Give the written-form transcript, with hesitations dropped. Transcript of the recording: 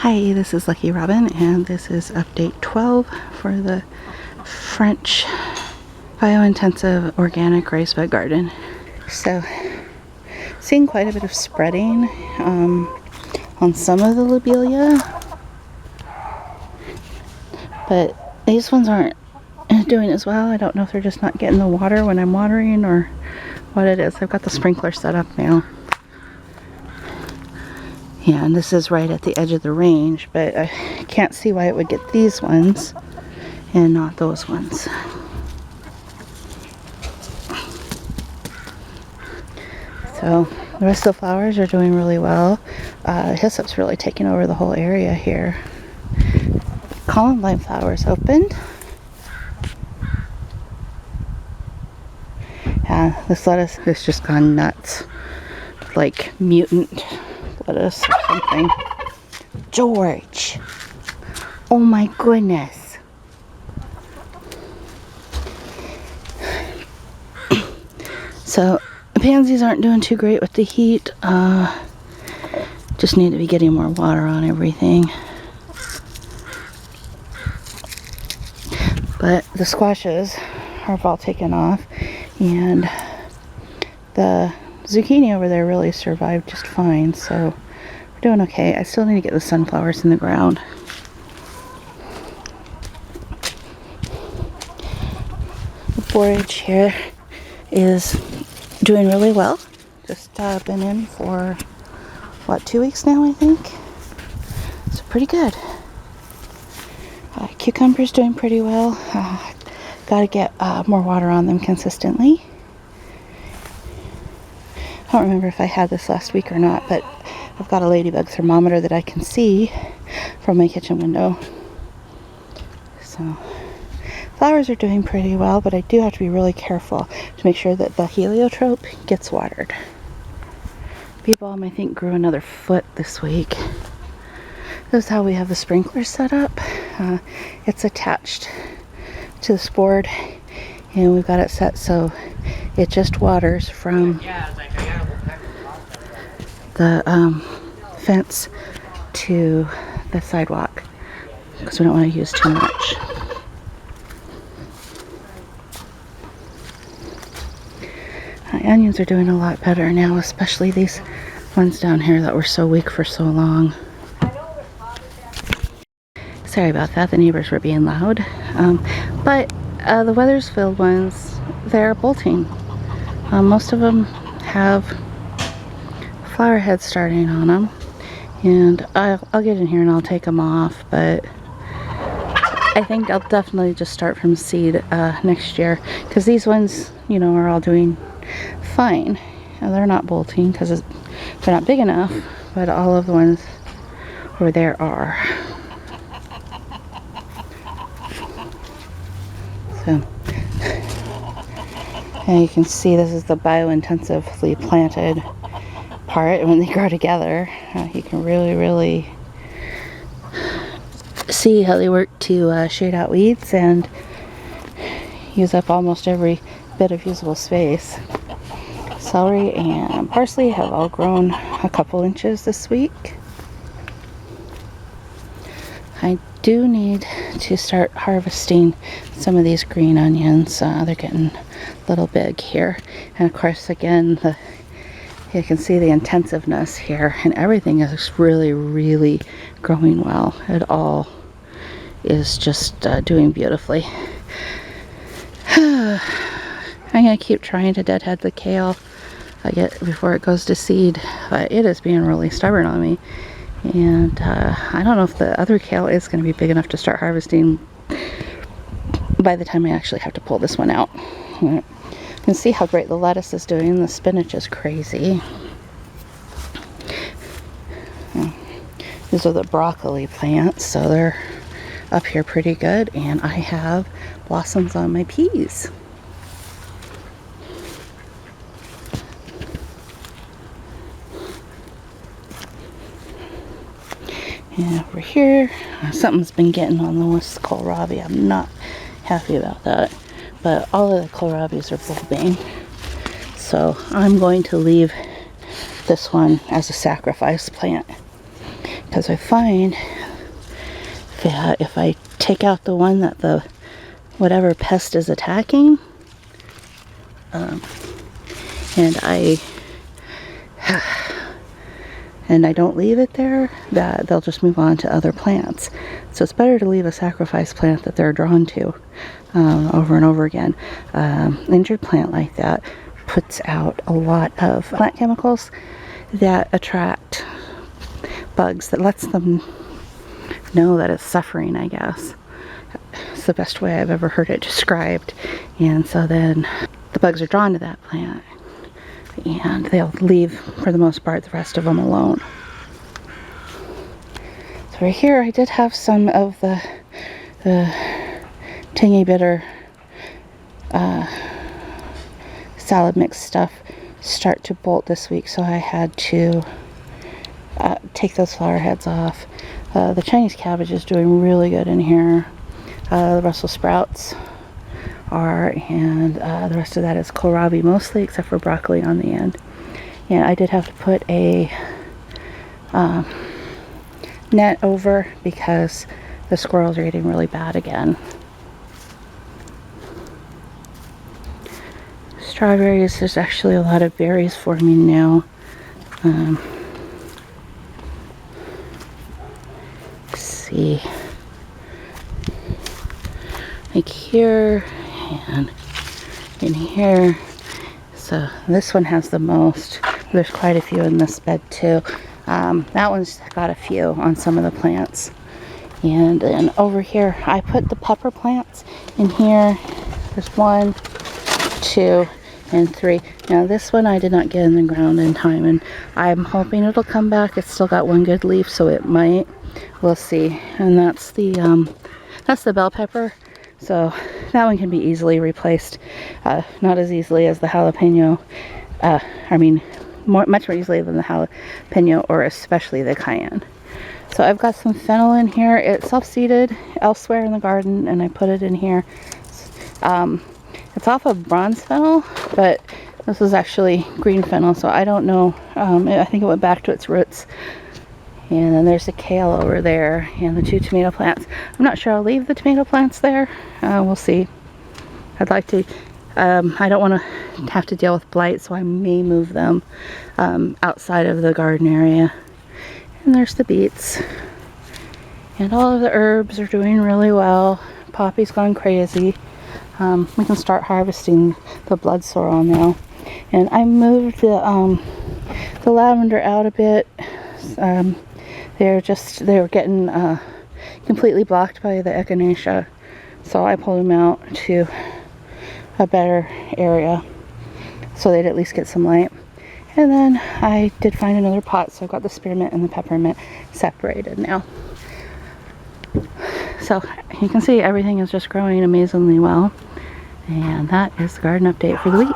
Hi, this is Lucky Robin, and this is update 12 for the French Biointensive Organic Raised Bed Garden. So, seeing quite a bit of spreading on some of the lobelia, but these ones aren't doing as well. I don't know if they're just not getting the water when I'm watering or what it is. I've got the sprinkler set up now. Yeah, and this is right at the edge of the range, but I can't see why it would get these ones and not those ones. So the rest of the flowers are doing really well. Hyssop's really taking over the whole area here. Columbine flowers opened. Yeah, this lettuce has just gone nuts. Like mutant lettuce or something. George! Oh my goodness! So, the pansies aren't doing too great with the heat. Just need to be getting more water on everything. But the squashes are all taken off, and the zucchini over there really survived just fine, so we're doing okay. I still need to get the sunflowers in the ground. The borage here is doing really well. Just been in for, what, 2 weeks now, I think? So pretty good. Cucumbers doing pretty well. Gotta get more water on them consistently. I don't remember if I had this last week or not, but I've got a ladybug thermometer that I can see from my kitchen window. So, flowers are doing pretty well, but I do have to be really careful to make sure that the heliotrope gets watered. Bee balm, I think, grew another foot this week. This is how we have the sprinkler set up. It's attached to this board, and we've got it set so it just waters from the fence to the sidewalk because we don't want to use too much. Onions are doing a lot better now, especially these ones down here that were so weak for so long. Sorry about that, the neighbors were being loud. But the Weathersfield ones, they're bolting. Most of them have flower heads starting on them, and I'll get in here and I'll take them off, but I think I'll definitely just start from seed next year, because these ones, you know, are all doing fine. They're not bolting because they're not big enough, but all of the ones where there are. So, and you can see this is the biointensively planted part. When they grow together, you can really see how they work to shade out weeds and use up almost every bit of usable space. Celery and parsley have all grown a couple inches this week. I do need to start harvesting some of these green onions. They're getting a little big here, and of course, again, you can see the intensiveness here, and everything is really growing well. It all is just doing beautifully. I'm gonna keep trying to deadhead the kale before it goes to seed, but it is being really stubborn on me. And I don't know if the other kale is going to be big enough to start harvesting by the time I actually have to pull this one out. You can see how great the lettuce is doing. The spinach is crazy. These are the broccoli plants, so they're up here pretty good. And I have blossoms on my peas. And over here, something's been getting on the kohlrabi. I'm not happy about that. But all of the kohlrabis are bulbing. So I'm going to leave this one as a sacrifice plant. because I find that if I take out the one that the whatever pest is attacking, and I don't leave it there, that they'll just move on to other plants. So it's better to leave a sacrifice plant that they're drawn to over and over again. Injured plant like that puts out a lot of plant chemicals that attract bugs, that lets them know that it's suffering, I guess. It's the best way I've ever heard it described. And so then the bugs are drawn to that plant, and they'll leave, for the most part, the rest of them alone. So right here I did have some of the tangy bitter salad mix stuff start to bolt this week, so I had to take those flower heads off. The Chinese cabbage is doing really good in here. The Brussels sprouts are, and the rest of that is kohlrabi mostly, except for broccoli on the end. And I did have to put a net over because the squirrels are getting really bad again. Strawberries, there's actually a lot of berries forming now. Let's see, like here and in here. So this one has the most. There's quite a few in this bed too. That one's got a few on some of the plants. And then over here, I put the pepper plants in here. There's 1, 2, and 3. Now this one I did not get in the ground in time, and I'm hoping it'll come back. It's still got one good leaf, so it might. We'll see. And that's the bell pepper. So that one can be easily replaced. Not as easily as the jalapeno. Much more easily than the jalapeno, or especially the cayenne. So I've got some fennel in here. It's self-seeded elsewhere in the garden, and I put it in here. It's off of bronze fennel, but this is actually green fennel, so I don't know. I think it went back to its roots. And then there's the kale over there, and the 2 tomato plants. I'm not sure I'll leave the tomato plants there. We'll see. I'd like to. I don't want to have to deal with blight, so I may move them outside of the garden area. And there's the beets. And all of the herbs are doing really well. Poppy's gone crazy. We can start harvesting the blood sorrel now. And I moved the lavender out a bit. They were getting completely blocked by the echinacea, so I pulled them out to a better area so they'd at least get some light. And then I did find another pot, so I've got the spearmint and the peppermint separated now. So you can see everything is just growing amazingly well. And that is the garden update for the week.